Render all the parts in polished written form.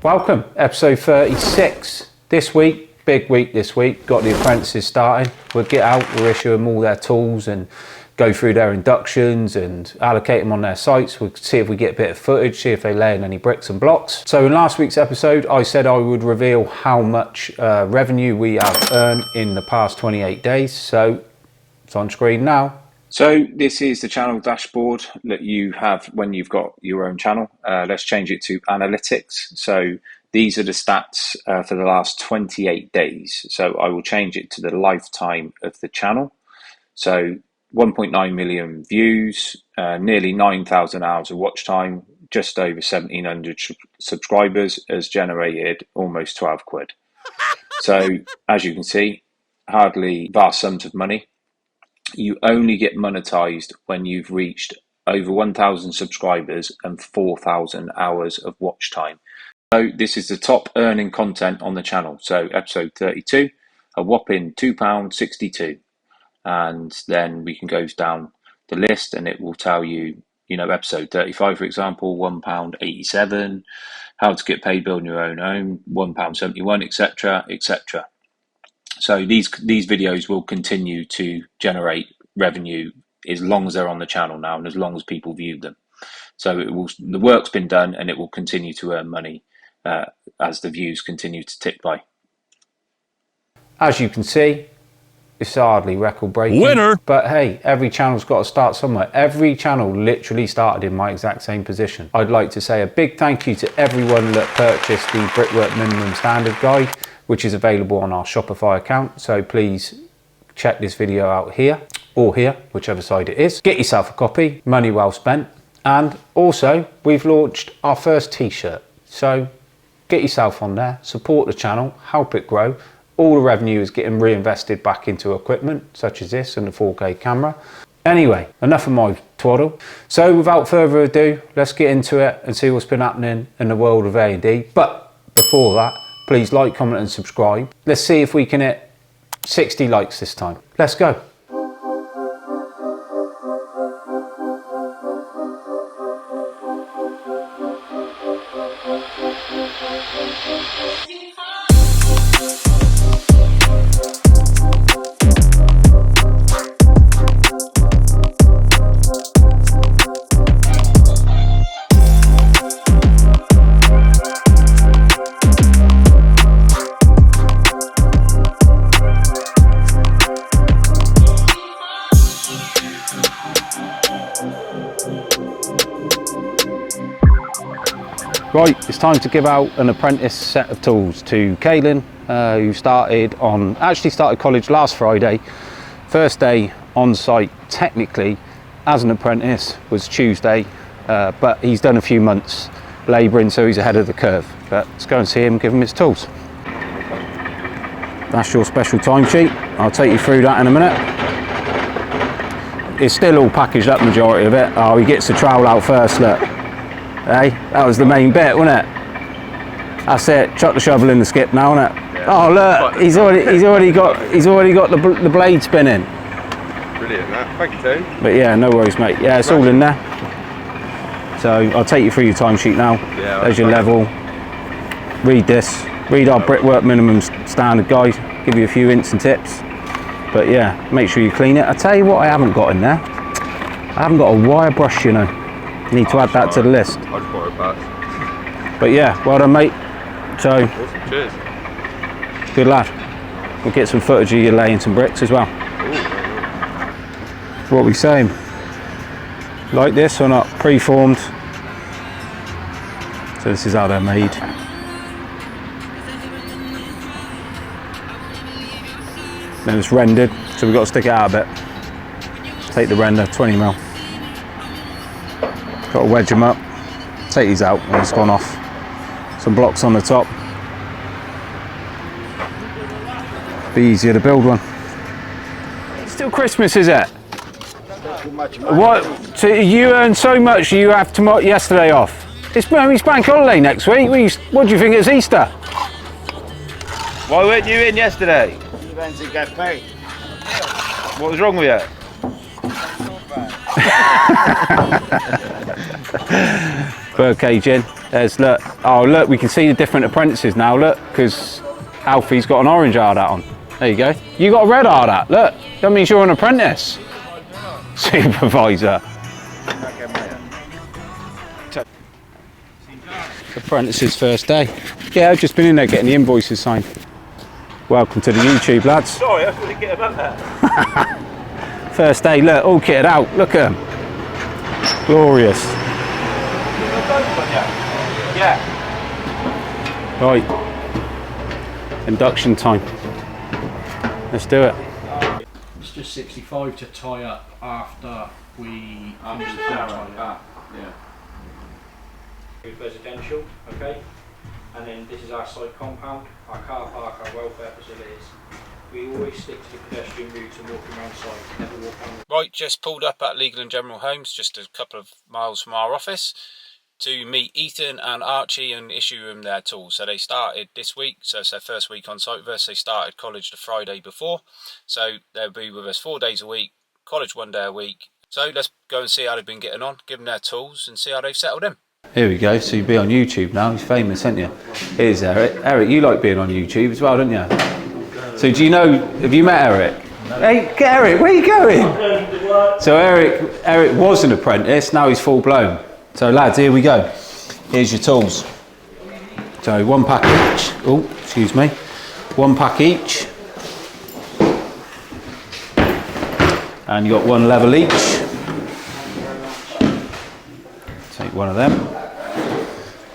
Welcome, episode 36. This week, big week this week, got the apprentices starting. We'll get out, we'll issue them all their tools and go through their inductions and allocate them on their sites. We'll see if we get a bit of footage, see if they lay in any bricks and blocks. So in last week's episode, I said I would reveal how much revenue we have earned in the past 28 days. So it's on screen now. So this is the channel dashboard that you have when you've got your own channel. Let's change it to analytics. So these are the stats for the last 28 days. So I will change it to the lifetime of the channel. So 1.9 million views, nearly 9,000 hours of watch time, just over 1,700 subscribers, has generated almost 12 quid. So as you can see, hardly vast sums of money. You only get monetized when you've reached over 1,000 subscribers and 4,000 hours of watch time. So this is the top earning content on the channel. So episode 32, a whopping £2.62. And then we can go down the list and it will tell you, episode 35, for example, £1.87, how to get paid building your own home, £1.71, etc., etc. So these videos will continue to generate revenue as long as they're on the channel now and as long as people view them. So the work's been done and it will continue to earn money as the views continue to tick by. As you can see, it's hardly record breaking. Winner! But hey, every channel's got to start somewhere. Every channel literally started in my exact same position. I'd like to say a big thank you to everyone that purchased the Brickwork Minimum Standard Guide, which is available on our Shopify account. So please check this video out here or here, whichever side it is. Get yourself a copy, money well spent. And also we've launched our first t-shirt. So get yourself on there, support the channel, help it grow. All the revenue is getting reinvested back into equipment such as this and the 4K camera. Anyway, enough of my twaddle. So without further ado, let's get into it and see what's been happening in the world of A&D. But before that, please like, comment and subscribe. Let's see if we can hit 60 likes this time. Let's go. Right, it's time to give out an apprentice set of tools to Kaylin, who actually started college last Friday. First day on site technically as an apprentice was Tuesday, but he's done a few months labouring, so he's ahead of the curve. But let's go and see him, give him his tools. That's your special timesheet. I'll take you through that in a minute. It's still all packaged up, majority of it. Oh, he gets the trowel out first, look. Hey, that was the main bit, wasn't it? That's it. Chuck the shovel in the skip now, isn't it? Yeah. Oh look, he's already got the blade spinning. Brilliant, that. Thank you, Tony. But yeah, no worries, mate. Yeah, it's all in there. So I'll take you through your timesheet now. Yeah. There's your level. Read this. Read our Brickwork Minimum Standard Guide. Give you a few hints and tips. But yeah, make sure you clean it. I tell you what, I haven't got in there. I haven't got a wire brush, Need to add that to the list. I just borrowed that. But yeah, well done, mate. So, awesome. Cheers. Good lad. We'll get some footage of you laying some bricks as well. Ooh. What are we saying? Like this or not? Preformed. So this is how they're made. Then it's rendered, so we've got to stick it out a bit. Take the render, 20mm. Got to wedge them up, take these out when it's gone off. Some blocks on the top. Be easier to build one. Still Christmas, is it? What? So you earn so much you have yesterday off? It's bank holiday next week. What do you think it's Easter? Why weren't you in yesterday? You went to get paid. What was wrong with you? bird cage in. There's, look, oh look, we can see the different apprentices now, look, because Alfie's got an orange hard hat on. There you go. You got a red hard hat, look. That means you're an apprentice. Supervisor. Apprentice's first day. Yeah, I've just been in there getting the invoices signed. Welcome to the YouTube, lads. Sorry, I couldn't get them up there. First day, look, all kitted out. Look at them. Glorious. Yeah. Right. Induction time. Let's do it. It's just 65 to tie up after we finish the tie. Yeah. Residential, okay, and then this is our site compound, our car park, our welfare facilities. We always stick to the pedestrian routes and walking around site, never walk around. Right, just pulled up at Legal and General Homes, just a couple of miles from our office, to meet Ethan and Archie and issue them their tools. So they started this week, so it's their first week on site with us. They started college the Friday before, so they'll be with us 4 days a week, college 1 day a week. So let's go and see how they've been getting on, give them their tools and see how they've settled in. Here we go, so you'll be on YouTube now. He's famous, aren't you? Here's Eric. Eric, you like being on YouTube as well, don't you? So do you know, have you met Eric? No. Hey, Eric, where are you going? So Eric was an apprentice, now he's full blown. So lads, here we go. Here's your tools. So 1 pack each. Oh, excuse me. 1 pack each. And you got 1 level each. Take 1 of them.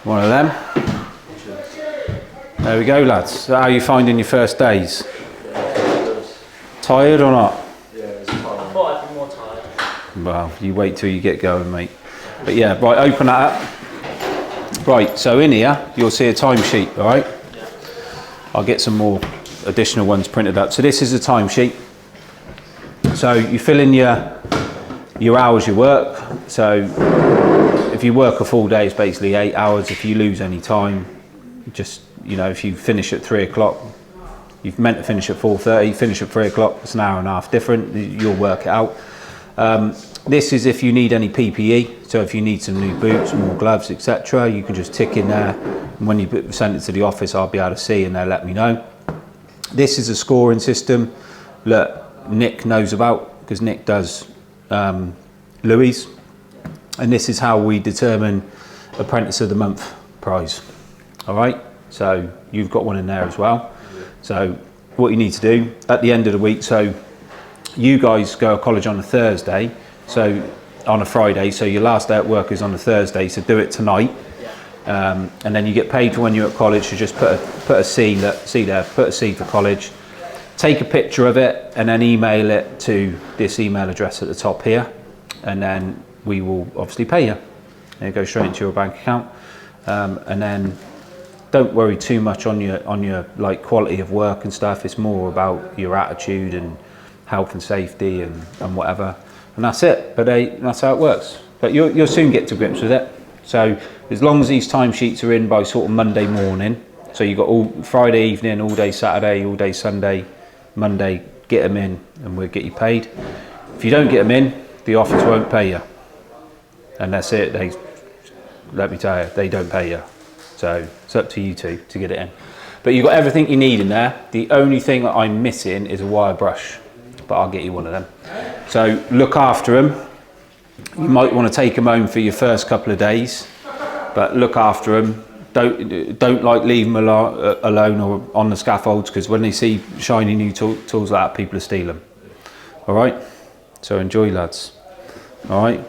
1 of them. There we go, lads. So how are you finding your first days? Tired or not? Yeah, it's tired. I thought I'd be more tired. Well, you wait till you get going, mate. But yeah, right, open that up. Right, so in here, you'll see a timesheet, all right? Yeah. I'll get some more additional ones printed up. So this is a timesheet. So you fill in your hours you work. So if you work a full day, it's basically 8 hours. If you lose any time, just, you know, if you finish at 3 o'clock, you've meant to finish at 4:30, finish at 3 o'clock, it's an hour and a half different, you'll work it out. This is if you need any PPE, so if you need some new boots, more gloves, etc., you can just tick in there, and when you send it to the office, I'll be able to see and they'll let me know. This is a scoring system that Nick knows about, because Nick does Louis, and this is how we determine Apprentice of the Month prize. All right, so you've got one in there as well. So what you need to do at the end of the week, so you guys go to college on a Thursday, so on a Friday, so your last day at work is on a Thursday, so do it tonight. And then you get paid for when you're at college, so just put a C, see there, put a C for college. Take a picture of it and then email it to this email address at the top here, and then we will obviously pay you. And it goes straight into your bank account. And then don't worry too much on your like quality of work and stuff. It's more about your attitude and health and safety and whatever. And that's it. But that's how it works. But you'll soon get to grips with it. So as long as these timesheets are in by sort of Monday morning, so you've got all Friday evening, all day Saturday, all day Sunday, Monday, get them in and we'll get you paid. If you don't get them in, the office won't pay you. And that's it. Let me tell you, they don't pay you. So it's up to you two to get it in. But you've got everything you need in there. The only thing that I'm missing is a wire brush, but I'll get you one of them. So look after them. You might want to take them home for your first couple of days, but look after them. Don't like leave them alone or on the scaffolds, because when they see shiny new tools like that, people will steal them. All right. So enjoy, lads. All right.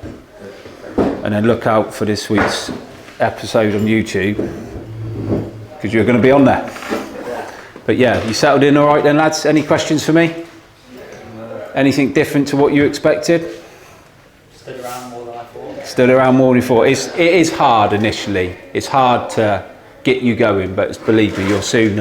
And then look out for this week's episode on YouTube, because you're going to be on there. But yeah, you settled in all right then, lads? Any questions for me? Anything different to what you expected? Stood around more than I thought. Stood around more than you thought. It is hard initially. It's hard to get you going, but believe me, you'll soon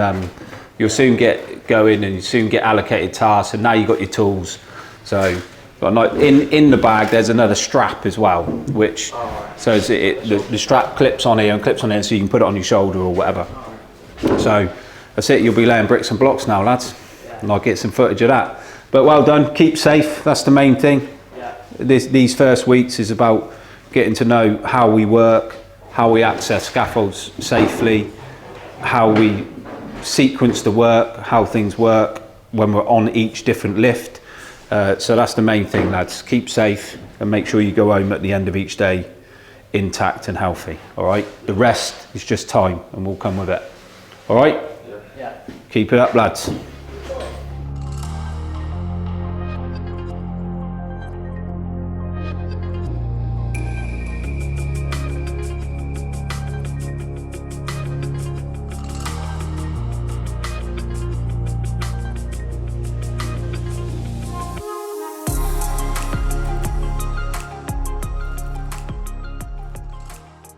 get going and you soon get allocated tasks, and now you've got your tools. So in the bag there's another strap as well, which so the strap clips on here and clips on here, so you can put it on your shoulder or whatever. So that's it. You'll be laying bricks and blocks now, lads, and I'll get some footage of that. But well done. Keep safe. That's the main thing. These first weeks is about getting to know how we work, how we access scaffolds safely, how we sequence the work, how things work when we're on each different lift. So that's the main thing, lads. Keep safe and make sure you go home at the end of each day intact and healthy. All right, the rest is just time and we'll come with it. All right? Yeah. Keep it up, lads.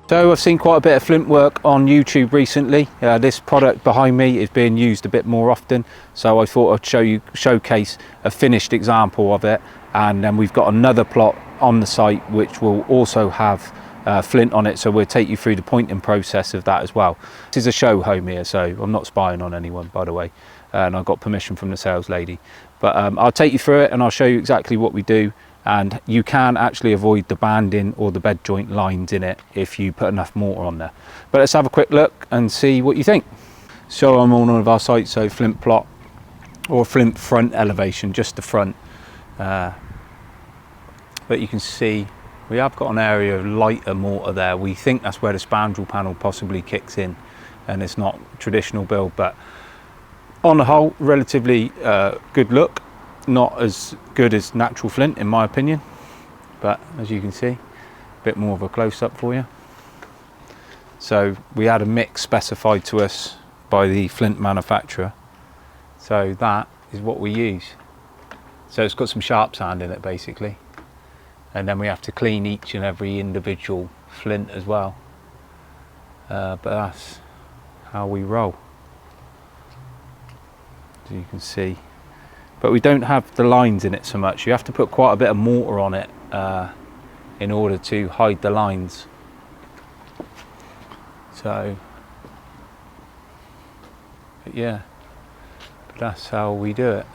So I've seen quite a bit of flint work on YouTube recently. This product behind me is being used a bit more often, so I thought I'd showcase a finished example of it. And then we've got another plot on the site which will also have flint on it, so we'll take you through the pointing process of that as well. This is a show home here, so I'm not spying on anyone, by the way, and I got permission from the sales lady. But I'll take you through it and I'll show you exactly what we do. And you can actually avoid the banding or the bed joint lines in it if you put enough mortar on there. But let's have a quick look and see what you think. So I'm on one of our sites, so flint plot or flint front elevation, just the front. But you can see we have got an area of lighter mortar there. We think that's where the spandrel panel possibly kicks in, and it's not traditional build, but on the whole, relatively good look. Not as good as natural flint in my opinion, but as you can see, a bit more of a close-up for you. So we had a mix specified to us by the flint manufacturer, so that is what we use. So it's got some sharp sand in it basically, and then we have to clean each and every individual flint as well, but that's how we roll, as you can see. But we don't have the lines in it so much. You have to put quite a bit of mortar on it in order to hide the lines. So, but yeah, but that's how we do it.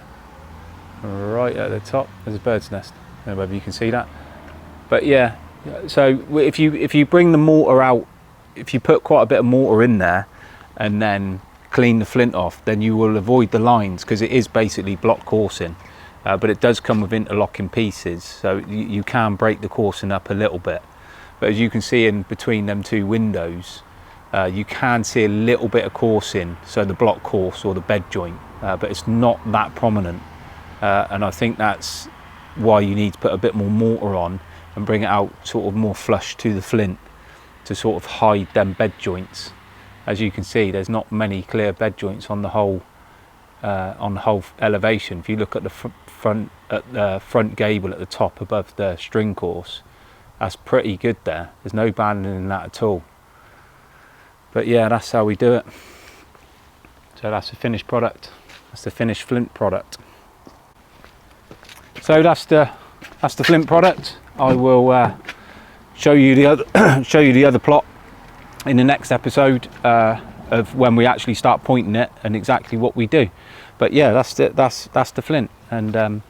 Right at the top, there's a bird's nest. I don't know whether you can see that. But yeah, so if you bring the mortar out, if you put quite a bit of mortar in there and then clean the flint off, then you will avoid the lines, because it is basically block coursing, but it does come with interlocking pieces, so you can break the coursing up a little bit. But as you can see in between them two windows, you can see a little bit of coursing, so the block course or the bed joint, but it's not that prominent, and I think that's why you need to put a bit more mortar on and bring it out sort of more flush to the flint to sort of hide them bed joints. As you can see, there's not many clear bed joints on the whole elevation. If you look at the front gable at the top above the string course, that's pretty good there. There's no banding in that at all. But yeah, that's how we do it. So that's the finished product. That's the finished flint product. So that's the flint product. I will show you the other plot in the next episode of when we actually start pointing it and exactly what we do. But yeah, that's the flint, and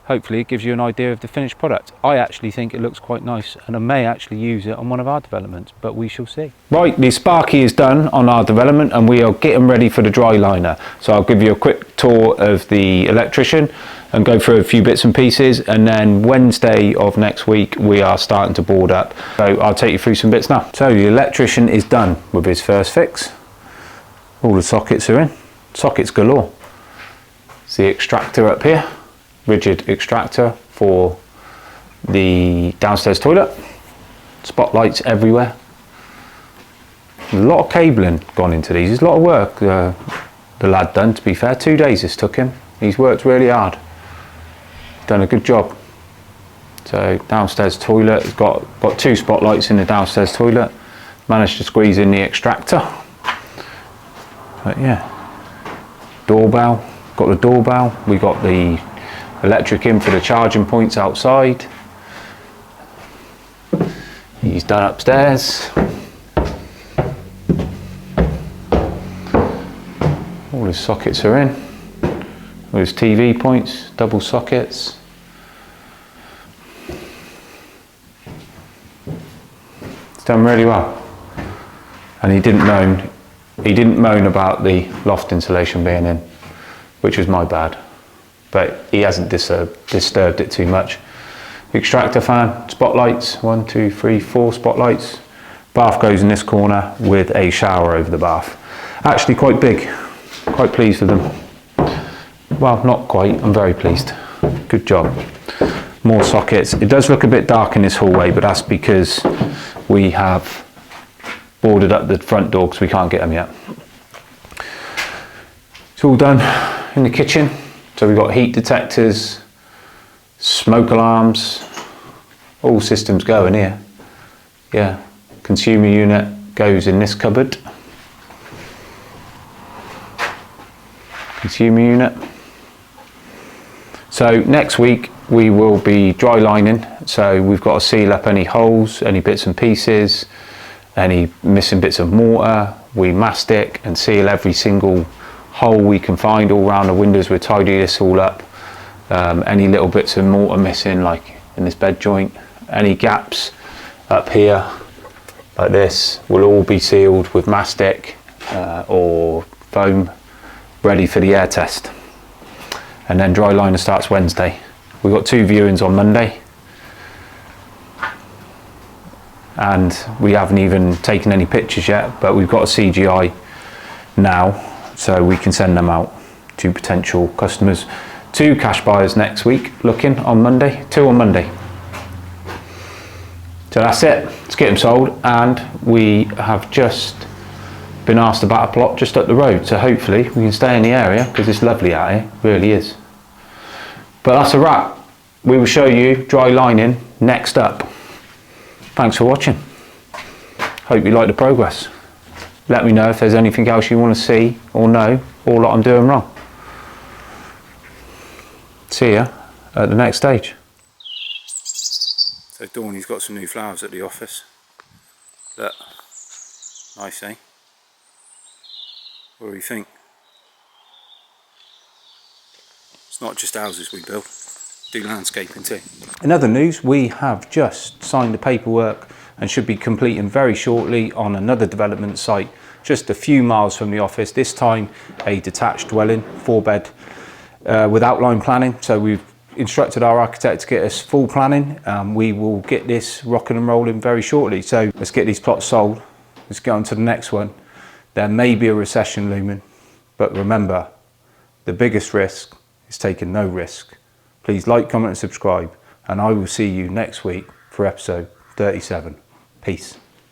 hopefully it gives you an idea of the finished product. I actually think it looks quite nice, and I may actually use it on one of our developments, but we shall see. Right, the Sparky is done on our development and we are getting ready for the dry liner. So I'll give you a quick tour of the electrician and go through a few bits and pieces, and then Wednesday of next week we are starting to board up. So I'll take you through some bits now. So the electrician is done with his first fix. All the sockets are in, sockets galore. It's the extractor up here, rigid extractor for the downstairs toilet. Spotlights everywhere. A lot of cabling gone into these. There's a lot of work the lad done, to be fair. 2 days this took him. He's worked really hard. Done a good job. So downstairs toilet, it's got 2 spotlights in the downstairs toilet. Managed to squeeze in the extractor. But yeah, doorbell, got the doorbell. We got the electric in for the charging points outside. He's done upstairs. All his sockets are in. All his TV points, double sockets. It's done really well. And he didn't moan about the loft insulation being in, which was my bad. But he hasn't disturbed it too much. Extractor fan, spotlights, 1, 2, 3, 4 spotlights. Bath goes in this corner with a shower over the bath. Actually quite big, quite pleased with them. Well, not quite, I'm very pleased. Good job. More sockets. It does look a bit dark in this hallway, but that's because we have boarded up the front door because we can't get them yet. It's all done in the kitchen. So we've got heat detectors, smoke alarms, all systems go in here. Yeah, consumer unit goes in this cupboard. Consumer unit. So next week we will be dry lining. So we've got to seal up any holes, any bits and pieces, any missing bits of mortar. We mastic and seal every single hole we can find all around the windows. We'll tidy this all up. Any little bits of mortar missing, like in this bed joint, any gaps up here like this will all be sealed with mastic or foam, ready for the air test. And then dry liner starts Wednesday. We've got 2 viewings on Monday, and we haven't even taken any pictures yet, but we've got a CGI now, so we can send them out to potential customers. 2 cash buyers next week looking on Monday, 2 on Monday. So that's it, let's get them sold. And we have just been asked about a plot just up the road, so hopefully we can stay in the area because it's lovely out here, it really is. But that's a wrap. We will show you dry lining next up. Thanks for watching. Hope you like the progress. Let me know if there's anything else you want to see or know, or what I'm doing wrong. See ya at the next stage. So Dawney's got some new flowers at the office. Look, nice, eh? What do you think? It's not just houses we build, do landscaping too. In other news, we have just signed the paperwork and should be completing very shortly on another development site just a few miles from the office. This time a detached dwelling, 4-bed with outline planning. So we've instructed our architect to get us full planning. We will get this rocking and rolling very shortly. So let's get these plots sold. Let's get on to the next one. There may be a recession looming, but remember, the biggest risk is taking no risk. Please like, comment and subscribe, and I will see you next week for episode 37. Peace.